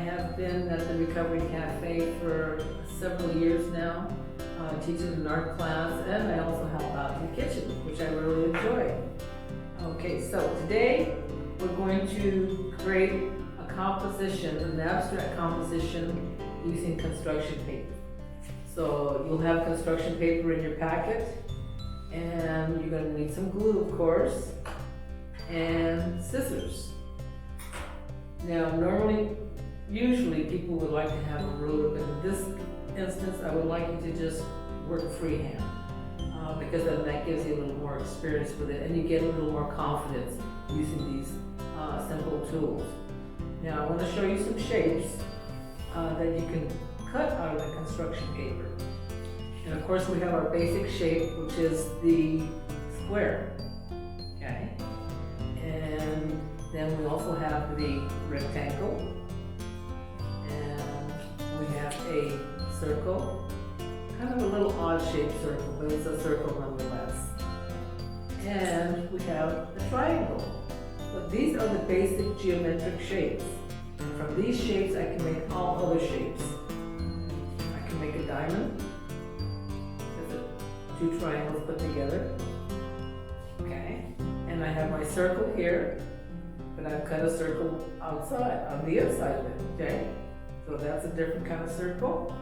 have been at the Recovery Cafe for several years now, teaching an art class, and I also help out in the kitchen, which I really enjoy. Okay, so today we're going to create a composition, an abstract composition using construction paper. So you'll have construction paper in your packet, and you're going to need some glue, of course, and scissors. Now, usually people would like to have a ruler, but in this instance, I would like you to just work freehand, because then that gives you a little more experience with it, and you get a little more confidence using these simple tools. Now, I want to show you some shapes that you can cut out of the construction paper. And of course, we have our basic shape, which is the square. Okay, and then we also have the rectangle, and we have a circle, kind of a little odd shaped circle, but it's a circle nonetheless. And we have a triangle. But these are the basic geometric shapes. And from these shapes, I can make all other shapes. I can make a diamond. That's two triangles put together. Okay, and I have my circle here, but I've cut a circle outside, on the inside of it, okay? So that's a different kind of circle.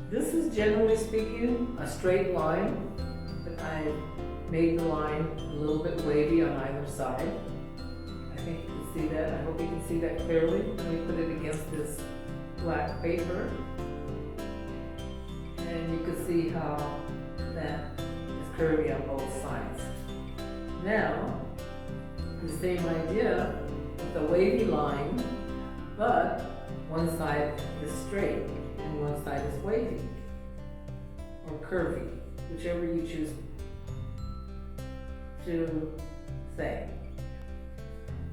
This is, generally speaking, a straight line, but I made the line a little bit wavy on either side. I think you can see that. I hope you can see that clearly. Let me put it against this black paper. And you can see how that is curvy on both sides. Now, the same idea with the wavy line, but one side is straight and one side is wavy or curvy, whichever you choose to say.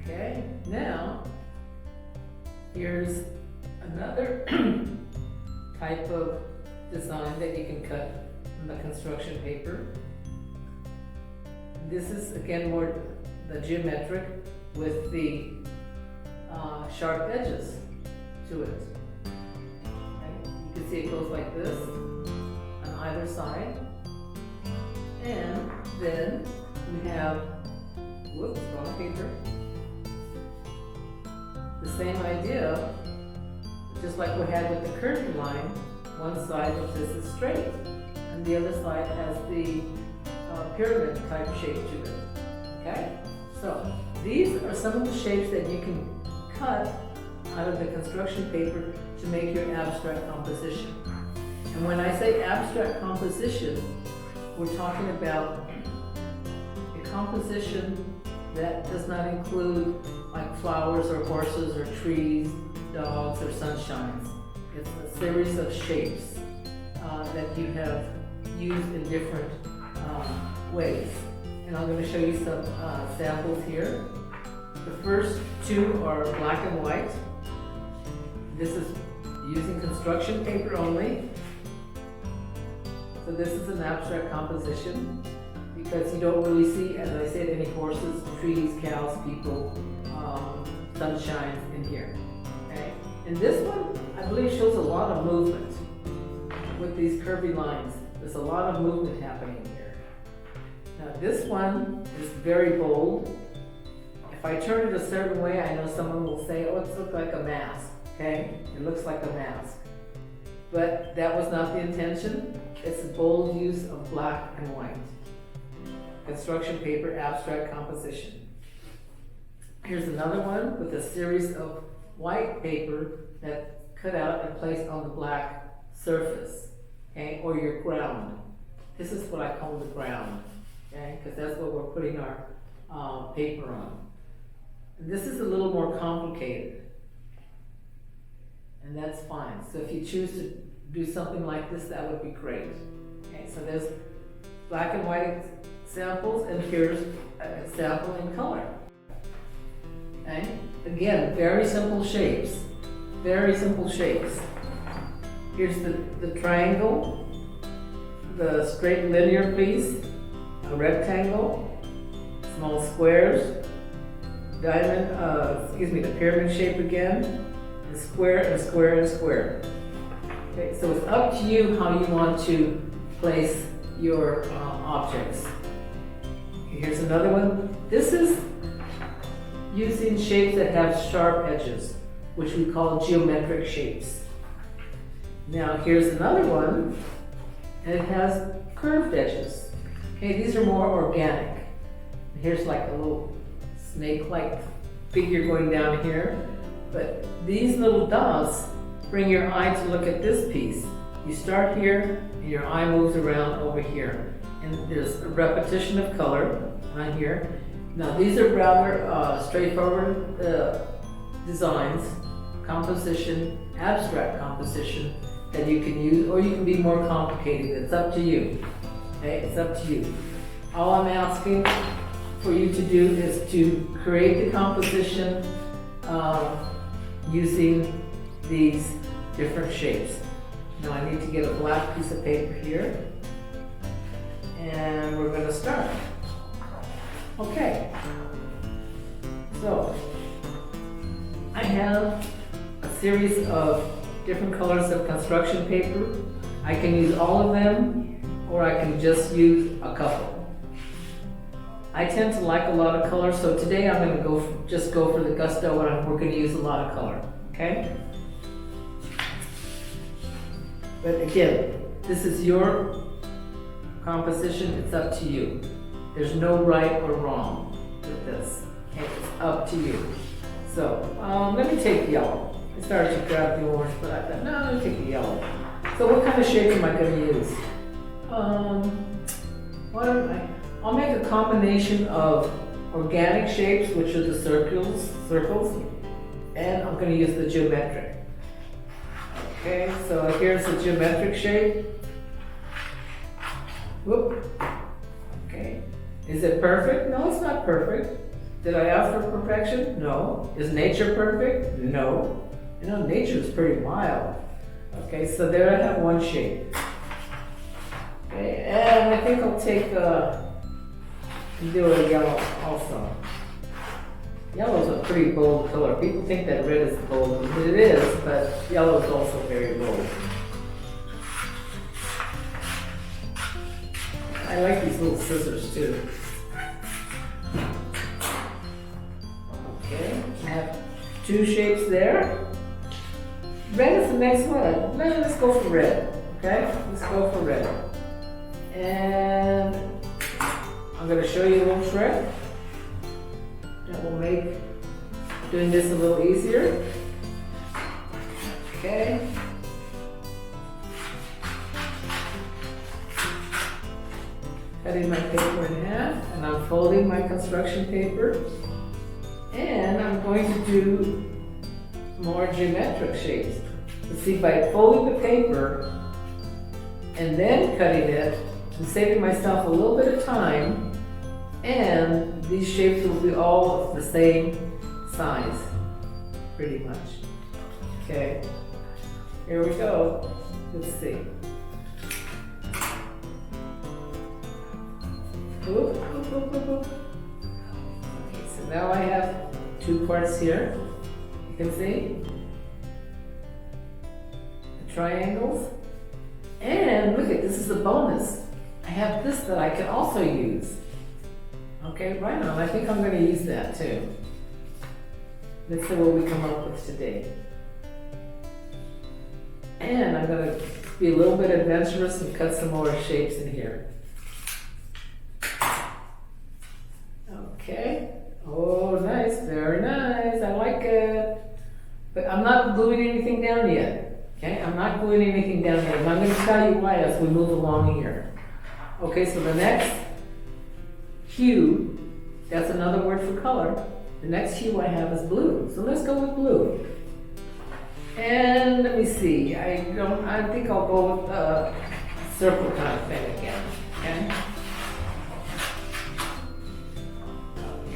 Okay, now here's another type of design that you can cut on the construction paper. This is again more the geometric with the sharp edges to it. Okay. You can see it goes like this on either side. And then we have, whoops, wrong paper. The same idea, just like we had with the curvy line, one side of this is straight, and the other side has the pyramid type shape to it. Okay? So these are some of the shapes that you can cut out of the construction paper to make your abstract composition. And when I say abstract composition, we're talking about a composition that does not include like flowers or horses or trees, dogs or sunshines. It's a series of shapes that you have used in different ways. And I'm going to show you some samples here. The first two are black and white. This is using construction paper only. So this is an abstract composition because you don't really see, as I said, any horses, trees, cows, people, sunshine in here. Okay? And this one, I believe, shows a lot of movement with these curvy lines. There's a lot of movement happening here. Now this one is very bold. If I turn it a certain way, I know someone will say, oh, it looks like a mask. Okay? It looks like a mask. But that was not the intention. It's a bold use of black and white. Construction paper abstract composition. Here's another one with a series of white paper that's cut out and placed on the black surface, okay, or your ground. This is what I call the ground, okay, because that's what we're putting our paper on. And this is a little more complicated, and that's fine. So if you choose to do something like this, that would be great. Okay, so there's black and white examples, and here's an example in color. Okay? Again, very simple shapes. Very simple shapes. Here's the triangle, the straight linear piece, a rectangle, small squares, diamond, the pyramid shape again, and square and square and square. Okay, so it's up to you how you want to place your objects. Here's another one. This is using shapes that have sharp edges, which we call geometric shapes. Now here's another one, and it has curved edges. Okay, these are more organic. Here's like a little snake-like figure going down here. But these little dots bring your eye to look at this piece. You start here, and your eye moves around over here. And there's a repetition of color on here. Now these are rather straightforward designs, composition, abstract composition that you can use, or you can be more complicated. It's up to you. Okay, it's up to you. All I'm asking for you to do is to create the composition using these different shapes. Now I need to get a black piece of paper here, and we're going to start. Okay, so I have a series of different colors of construction paper. I can use all of them, or I can just use a couple. I tend to like a lot of color, so today I'm going to just go for the gusto, and we're going to use a lot of color, okay? But again, this is your composition, it's up to you. There's no right or wrong with this, okay? It's up to you. So, let me take yellow. I started to grab the orange, but I thought, no, let me take the yellow. So what kind of shape am I going to use? I'll make a combination of organic shapes, which are the circles, and I'm going to use the geometric. Okay, so here's the geometric shape. Whoop. Okay. Is it perfect? No, it's not perfect. Did I ask for perfection? No. Is nature perfect? No. You know, nature is pretty wild. Okay, so there I have one shape. Okay, and I think I'll take do a yellow also. Yellow is a pretty bold color. People think that red is bold, but it is, but yellow is also very bold. I like these little scissors too. Okay, I have two shapes there. Red is the next one. Let's go for red. Okay, let's go for red. And I'm going to show you a little trick that will make doing this a little easier. Okay. Cutting my paper in half, and I'm folding my construction paper. And I'm going to do more geometric shapes. Let's see, by folding the paper and then cutting it, I'm saving myself a little bit of time, and these shapes will be all the same size, pretty much. Okay, here we go. Let's see. Oop, oop, oop, oop, oop. Okay, so now I have two parts here. You can see the triangles. And look at this, is a bonus. I have this that I can also use. Okay, right on. I think I'm going to use that too. Let's see what we come up with today. And I'm going to be a little bit adventurous and cut some more shapes in here. Okay. Oh, nice. Very nice. I like it. But I'm not gluing anything down yet. Okay, I'm not gluing anything down yet. And I'm going to tell you why as we move along here. Okay, so the next hue, that's another word for color. The next hue I have is blue. So let's go with blue. And let me see. I think I'll go with a circle kind of thing again. Okay.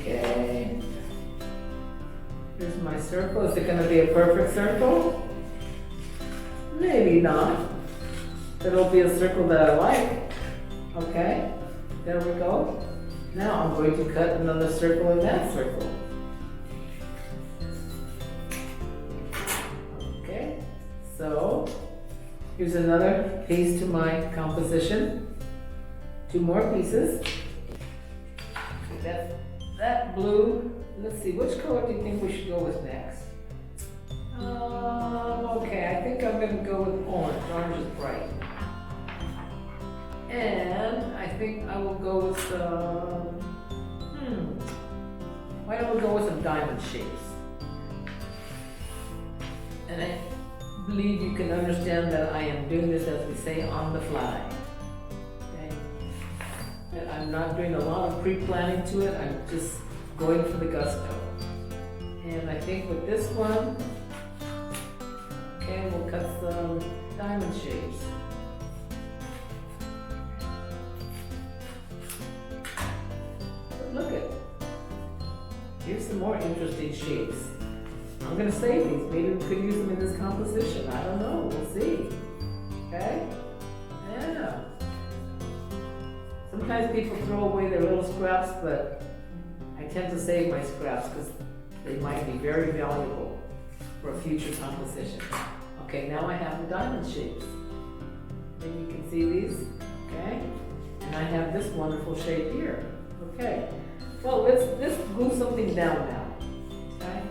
Okay. Here's my circle. Is it going to be a perfect circle? Maybe not. But it'll be a circle that I like. Okay. There we go. Now I'm going to cut another circle in that circle. Here's another piece to my composition. 2 more pieces. That blue, let's see, which color do you think we should go with next? Okay, I think I'm going to go with orange. Orange is bright. And I think I will go with why don't we go with some diamond shapes? And I believe you can understand that I am doing this, as we say, on the fly. Okay? And I'm not doing a lot of pre-planning to it, I'm just going for the gusto. And I think with this one, okay, we'll cut some diamond shapes. But look at, here's some more interesting shapes. I'm going to save these. Maybe we could use them in this composition. I don't know. We'll see. Okay? Yeah. Sometimes people throw away their little scraps, but I tend to save my scraps because they might be very valuable for a future composition. Okay, now I have the diamond shapes. Then you can see these. Okay? And I have this wonderful shape here. Okay. Well, let's glue something down now. Okay?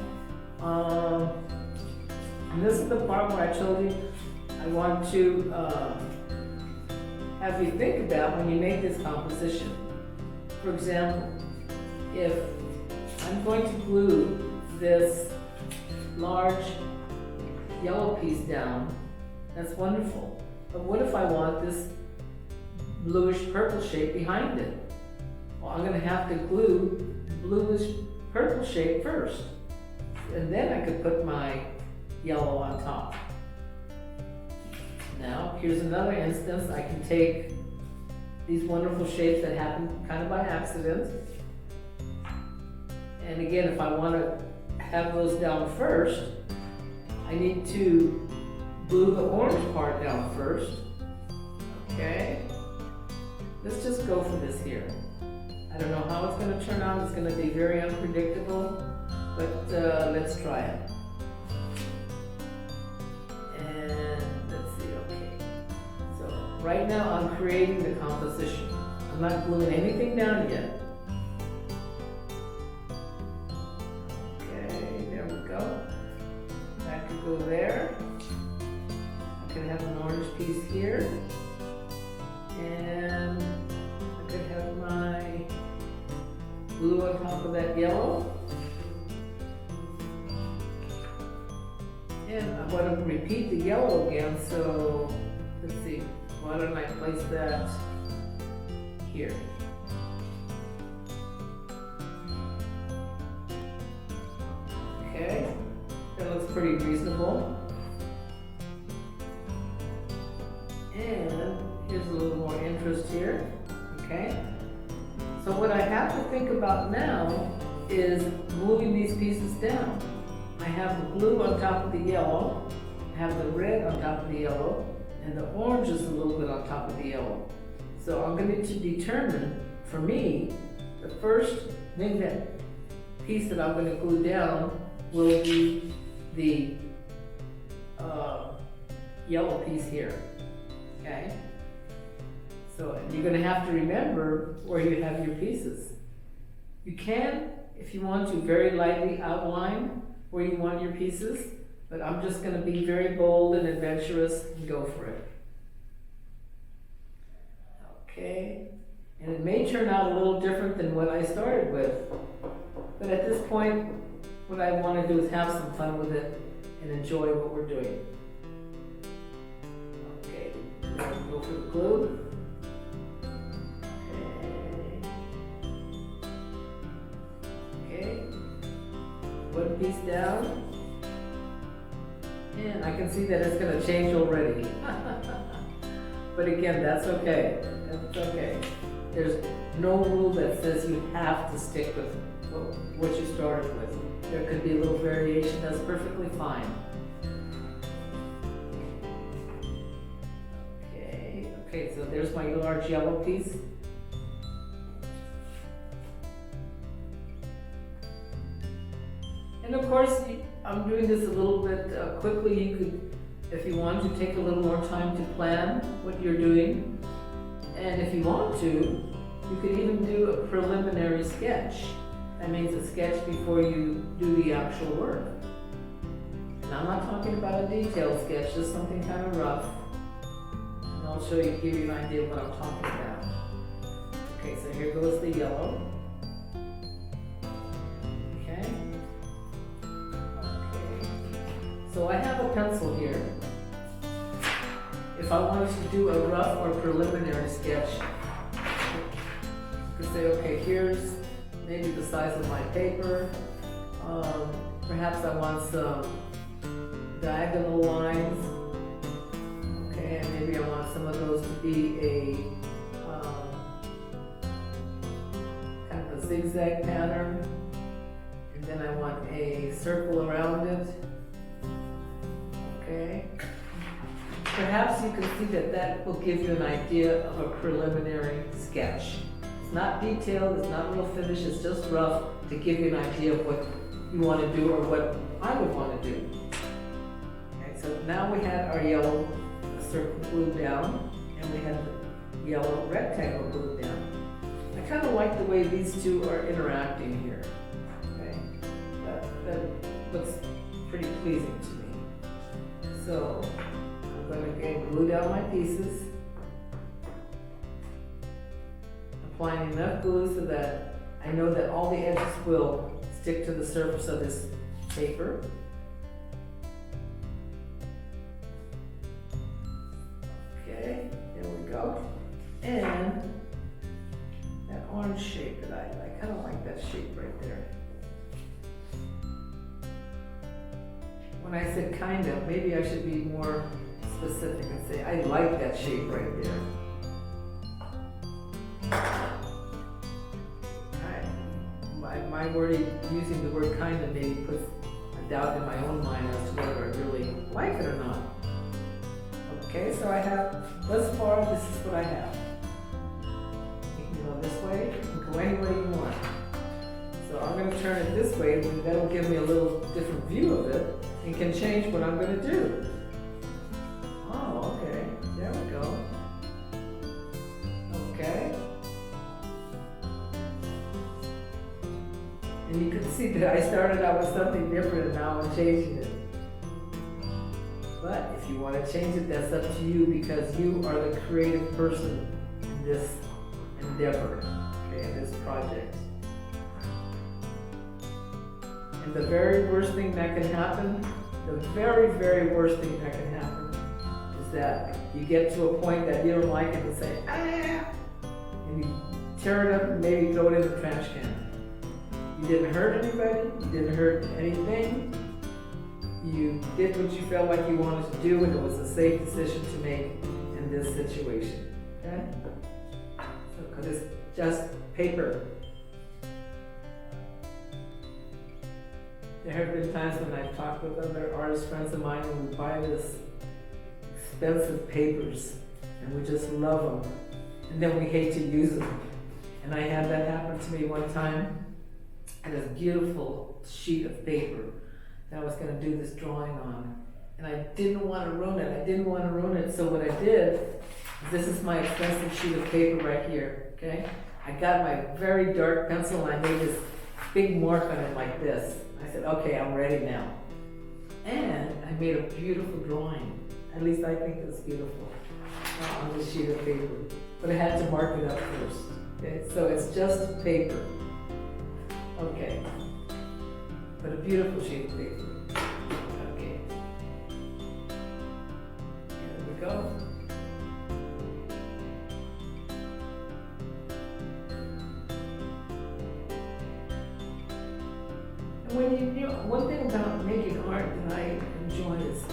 And this is the part where I told you I want to have you think about when you make this composition. For example, if I'm going to glue this large yellow piece down, that's wonderful. But what if I want this bluish purple shape behind it? Well, I'm going to have to glue the bluish purple shape first. And then I could put my yellow on top. Now, here's another instance. I can take these wonderful shapes that happen kind of by accident. And again, if I want to have those down first, I need to glue the orange part down first. Okay? Let's just go for this here. I don't know how it's going to turn out. It's going to be very unpredictable. But let's try it. And let's see, okay. So right now I'm creating the composition. I'm not gluing anything down yet. Okay, there we go. That could go there. I could have an orange piece here. And I could have my blue on top of that yellow. And I want to repeat the yellow again, so let's see, why don't I place that here? Okay, that looks pretty reasonable. And here's a little more interest here, okay? So what I have to think about now is gluing these pieces down. I have the blue on top of the yellow, I have the red on top of the yellow, and the orange is a little bit on top of the yellow. So I'm going to determine, for me, the first thing that piece that I'm going to glue down will be the yellow piece here, okay? So you're going to have to remember where you have your pieces. You can, if you want to, very lightly outline where you want your pieces, but I'm just going to be very bold and adventurous and go for it. Okay, and it may turn out a little different than what I started with, but at this point, what I want to do is have some fun with it and enjoy what we're doing. Okay, go for the glue. One piece down, and I can see that it's going to change already. But again, that's okay. That's okay. There's no rule that says you have to stick with what you started with. There could be a little variation. That's perfectly fine. Okay, so there's my large yellow piece. And of course, I'm doing this a little bit quickly. You could if you want to take a little more time to plan what you're doing, and if you want to, you could even do a preliminary sketch. That means a sketch before you do the actual work. And I'm not talking about a detailed sketch, just something kind of rough. And I'll show you, give you an idea of what I'm talking about. Okay, so here goes the yellow. Okay. Okay. So I have a pencil here. If I wanted to do a rough or preliminary sketch, you could say, okay, here's maybe the size of my paper. Perhaps I want some diagonal lines. Okay, and maybe I want some of those to be a kind of a zigzag pattern. And then I want a circle around it. Okay. Perhaps you can see that that will give you an idea of a preliminary sketch. It's not detailed, it's not real finished, it's just rough to give you an idea of what you want to do or what I would want to do. Okay, so now we had our yellow circle glued down and we had the yellow rectangle glued down. I kind of like the way these two are interacting here. Okay, that looks pretty pleasing to me. So I'm going to again glue down my pieces, applying enough glue so that I know that all the edges will stick to the surface of this paper. Okay, there we go. And that orange shape that I kind of like that shape right there. When I said kind of, maybe I should be more specific and say, I like that shape right there. My word, using the word kind of maybe puts a doubt in my own mind as to whether I really like it or not. Okay, so I have, thus far, this is what I have. You can go this way, you can go any way you want. So I'm going to turn it this way, and that'll give me a little different view of it, and can change what I'm going to do. Oh, okay, there we go. Okay. And you can see that I started out with something different and now I'm changing it. But if you want to change it, that's up to you because you are the creative person in this endeavor, okay, in this project. And the very worst thing that can happen, the very, very worst thing that can happen is that you get to a point that you don't like it and say, ah, and you tear it up and maybe throw it in the trash can. You didn't hurt anybody, you didn't hurt anything. You did what you felt like you wanted to do and it was a safe decision to make in this situation, okay? So, because it's just paper. There have been times when I've talked with other artist friends of mine and we buy this expensive papers and we just love them and then we hate to use them. And I had that happen to me one time. I had this beautiful sheet of paper that I was going to do this drawing on. And I didn't want to ruin it. So what I did, this is my expensive sheet of paper right here, okay? I got my very dark pencil and I made this big mark on it like this. I said, okay, I'm ready now. And I made a beautiful drawing. At least I think it's beautiful on this sheet of paper. But I had to mark it up first, okay? So it's just paper. Okay, but a beautiful sheet of paper. Okay, here we go. And when you know, one thing about making art that I enjoy is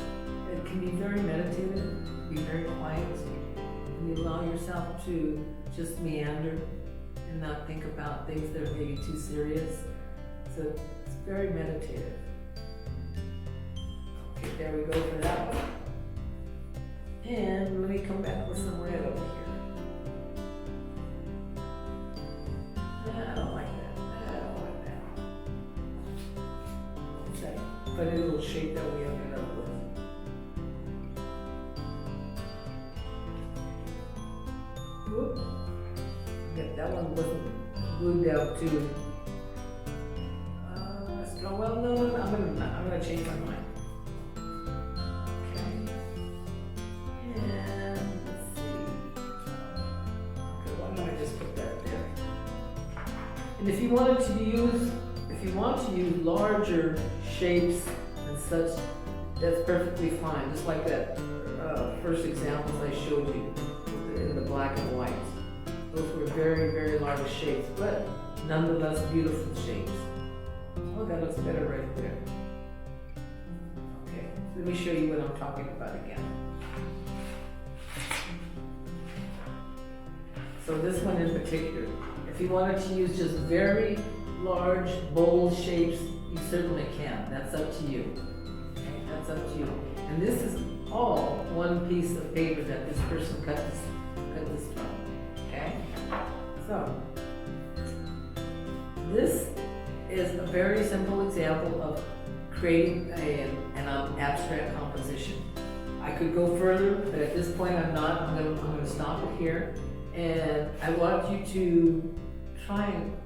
it can be very meditative, be very quiet, and you allow yourself to just meander and not think about things that are maybe too serious. So it's very meditative. Okay, there we go for that one. And let me come back with some red over here. I don't like that. It's that funny little shape that we ended up with. one wasn't glued down to. Well, no, I'm gonna change my mind. Okay. And let's see. Okay, why don't I just put that there? And if you want to use larger shapes and such, that's perfectly fine. Just like that first examples I showed you in the black and white. Those were very, very large shapes, but nonetheless beautiful shapes. Oh, that looks better right there. Okay, let me show you what I'm talking about again. So this one in particular, if you wanted to use just very large, bold shapes, you certainly can. That's up to you. Okay, that's up to you. And this is all one piece of paper that this person cut this from. Okay? So, this is a very simple example of creating an abstract composition. I could go further, but at this point I'm not. I'm going to stop it here, and I want you to try and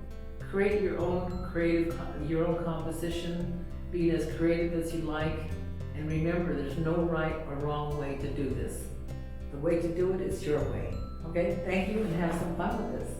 create your own composition, be as creative as you like, and remember, there's no right or wrong way to do this. The way to do it is your way. Okay? Thank you, and have some fun with this.